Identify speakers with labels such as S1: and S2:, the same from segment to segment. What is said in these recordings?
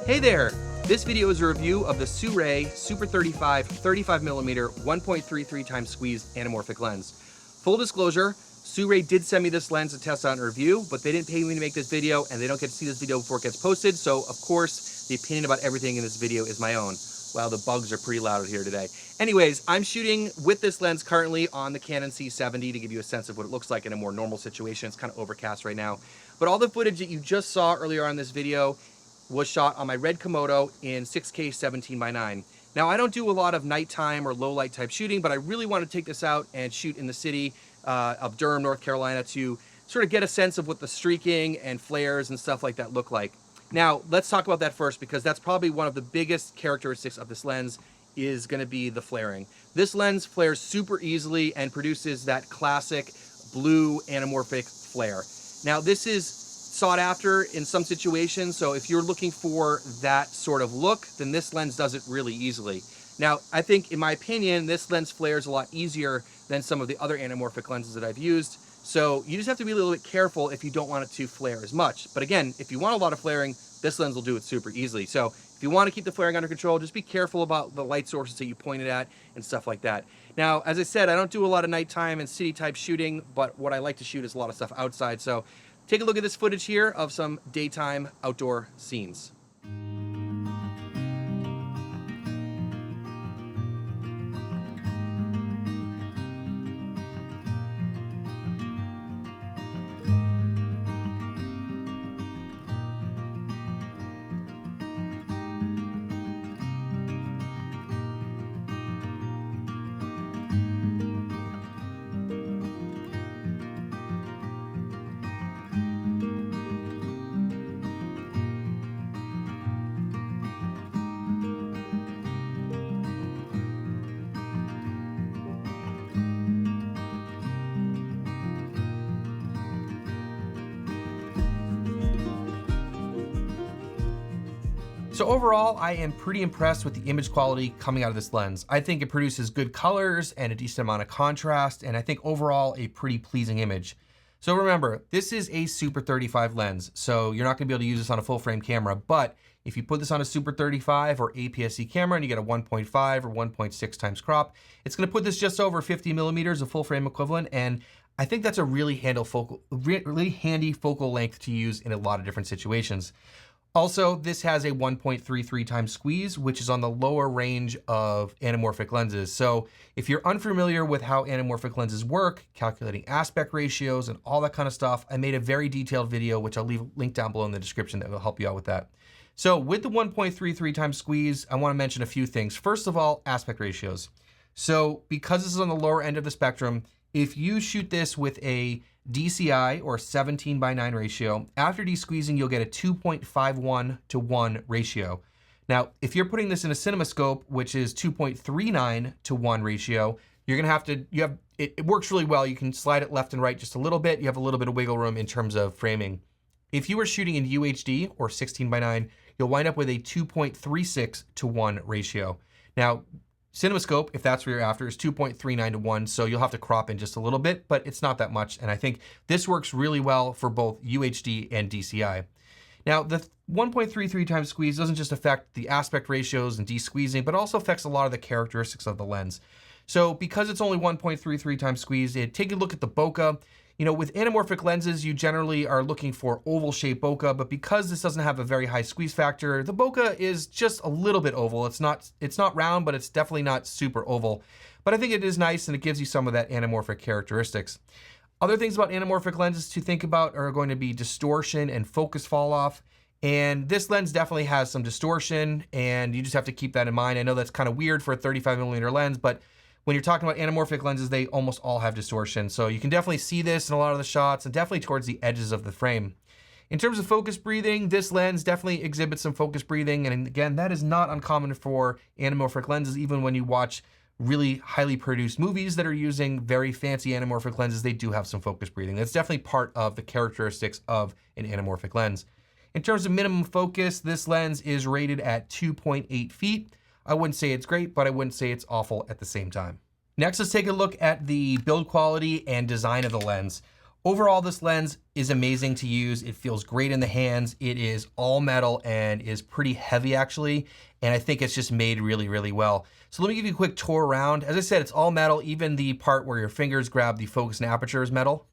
S1: Hey there! This video is a review of the Sirui Super 35 35mm 1.33 times squeezed anamorphic lens. Full disclosure, Sirui did send me this lens to test out and review, but they didn't pay me to make this video and they don't get to see this video before it gets posted, so of course the opinion about everything in this video is my own. Wow, the bugs are pretty loud out here today. Anyways, I'm shooting with this lens currently on the Canon C70 to give you a sense of what it looks like in a more normal situation. It's kind of overcast right now. But all the footage that you just saw earlier on this video was shot on my RED Komodo in 6K 17:9. Now, I don't do a lot of nighttime or low light type shooting, but I really want to take this out and shoot in the city of Durham, North Carolina to sort of get a sense of what the streaking and flares and stuff like that look like. Now, let's talk about that first, because that's probably one of the biggest characteristics of this lens is going to be the flaring. This lens flares super easily and produces that classic blue anamorphic flare. Now, this is sought after in some situations, so if you're looking for that sort of look, then this lens does it really easily. Now, I think, in my opinion, this lens flares a lot easier than some of the other anamorphic lenses that I've used, so you just have to be a little bit careful if you don't want it to flare as much. But again, if you want a lot of flaring, this lens will do it super easily. So if you want to keep the flaring under control, just be careful about the light sources that you point it at and stuff like that. Now, as I said, I don't do a lot of nighttime and city type shooting, but what I like to shoot is a lot of stuff outside. So take a look at this footage here of some daytime outdoor scenes. So overall, I am pretty impressed with the image quality coming out of this lens. I think it produces good colors and a decent amount of contrast, and I think overall a pretty pleasing image. So remember, this is a Super 35 lens, so you're not gonna be able to use this on a full frame camera, but if you put this on a Super 35 or APS-C camera and you get a 1.5 or 1.6 times crop, it's gonna put this just over 50 millimeters of full frame equivalent, and I think that's a really handy focal length to use in a lot of different situations. Also, this has a 1.33 times squeeze, which is on the lower range of anamorphic lenses. So if you're unfamiliar with how anamorphic lenses work, calculating aspect ratios and all that kind of stuff, I made a very detailed video, which I'll leave a link down below in the description that will help you out with that. So with the 1.33 times squeeze, I want to mention a few things. First of all, aspect ratios. So because this is on the lower end of the spectrum, if you shoot this with a DCI or 17:9 ratio, after desqueezing, you'll get a 2.51 to 1 ratio. Now, if you're putting this in a CinemaScope, which is 2.39 to 1 ratio, you're gonna have to, it works really well. You can slide it left and right just a little bit. You have a little bit of wiggle room in terms of framing. If you were shooting in UHD or 16:9, you'll wind up with a 2.36 to 1 ratio. Now, CinemaScope, if that's what you're after, is 2.39 to 1, so you'll have to crop in just a little bit, but it's not that much, and I think this works really well for both UHD and DCI. Now, the 1.33 times squeeze doesn't just affect the aspect ratios and desqueezing, but also affects a lot of the characteristics of the lens. So because it's only 1.33 times squeeze, take a look at the bokeh. You know, with anamorphic lenses, you generally are looking for oval-shaped bokeh, but because this doesn't have a very high squeeze factor, the bokeh is just a little bit oval. It's not round, but it's definitely not super oval. But I think it is nice, and it gives you some of that anamorphic characteristics. Other things about anamorphic lenses to think about are going to be distortion and focus fall off. And this lens definitely has some distortion, and you just have to keep that in mind. I know that's kind of weird for a 35mm lens, but when you're talking about anamorphic lenses, they almost all have distortion. So you can definitely see this in a lot of the shots and definitely towards the edges of the frame. In terms of focus breathing, this lens definitely exhibits some focus breathing. And again, that is not uncommon for anamorphic lenses. Even when you watch really highly produced movies that are using very fancy anamorphic lenses, they do have some focus breathing. That's definitely part of the characteristics of an anamorphic lens. In terms of minimum focus, this lens is rated at 2.8 feet. I wouldn't say it's great, but I wouldn't say it's awful at the same time. Next, let's take a look at the build quality and design of the lens. Overall, this lens is amazing to use. It feels great in the hands. It is all metal and is pretty heavy actually. And I think it's just made really, really well. So let me give you a quick tour around. As I said, it's all metal. Even the part where your fingers grab the focus and aperture is metal.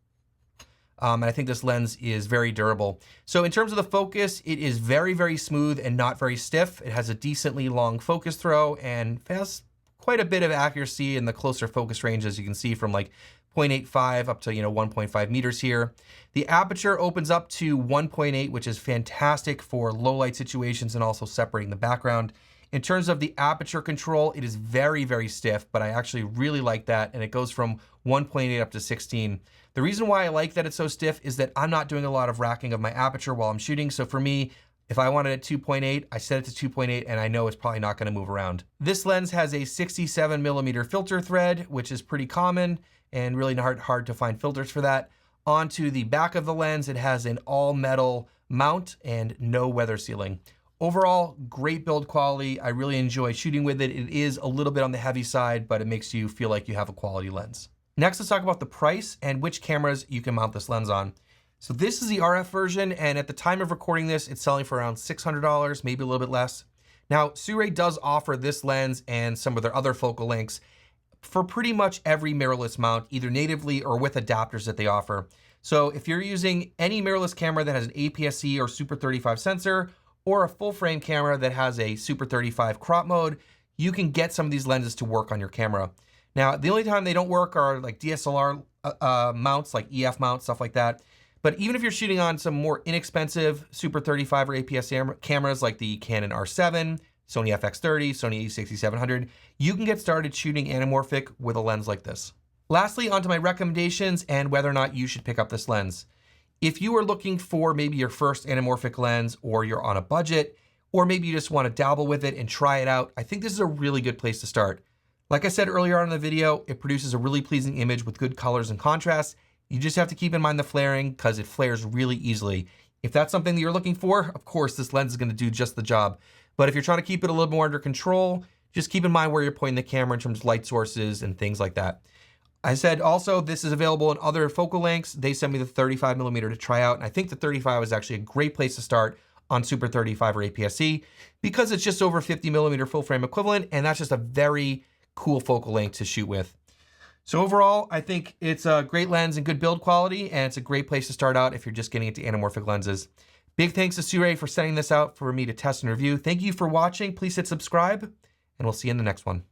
S1: And I think this lens is very durable. So in terms of the focus, it is very, very smooth and not very stiff. It has a decently long focus throw and has quite a bit of accuracy in the closer focus range, as you can see from like 0.85 up to 1.5 meters here. The aperture opens up to 1.8, which is fantastic for low light situations and also separating the background. In terms of the aperture control, it is very, very stiff, but I actually really like that, and it goes from 1.8 up to 16. The reason why I like that it's so stiff is that I'm not doing a lot of racking of my aperture while I'm shooting, so for me, if I wanted it 2.8, I set it to 2.8 and I know it's probably not gonna move around. This lens has a 67mm filter thread, which is pretty common and really hard to find filters for that. Onto the back of the lens, it has an all metal mount and no weather sealing. Overall, great build quality. I really enjoy shooting with it. It is a little bit on the heavy side, but it makes you feel like you have a quality lens. Next, let's talk about the price and which cameras you can mount this lens on. So this is the RF version, and at the time of recording this, it's selling for around $600, maybe a little bit less. Now, Sirui does offer this lens and some of their other focal lengths for pretty much every mirrorless mount, either natively or with adapters that they offer. So if you're using any mirrorless camera that has an APS-C or Super 35 sensor, or a full frame camera that has a Super 35 crop mode, you can get some of these lenses to work on your camera. Now, the only time they don't work are like DSLR mounts, like EF mounts, stuff like that. But even if you're shooting on some more inexpensive Super 35 or APS-C cameras like the Canon R7, Sony FX30, Sony a6700, you can get started shooting anamorphic with a lens like this. Lastly, onto my recommendations and whether or not you should pick up this lens. If you are looking for maybe your first anamorphic lens, or you're on a budget, or maybe you just want to dabble with it and try it out, I think this is a really good place to start. Like I said earlier on in the video, it produces a really pleasing image with good colors and contrast. You just have to keep in mind the flaring because it flares really easily. If that's something that you're looking for, of course, this lens is going to do just the job. But if you're trying to keep it a little more under control, just keep in mind where you're pointing the camera in terms of light sources and things like that. I said also, this is available in other focal lengths. They sent me the 35mm to try out, and I think the 35 is actually a great place to start on Super 35 or APS-C because it's just over 50mm full frame equivalent, and that's just a very cool focal length to shoot with. So overall, I think it's a great lens and good build quality, and it's a great place to start out if you're just getting into anamorphic lenses. Big thanks to Sirui for sending this out for me to test and review. Thank you for watching. Please hit subscribe, and we'll see you in the next one.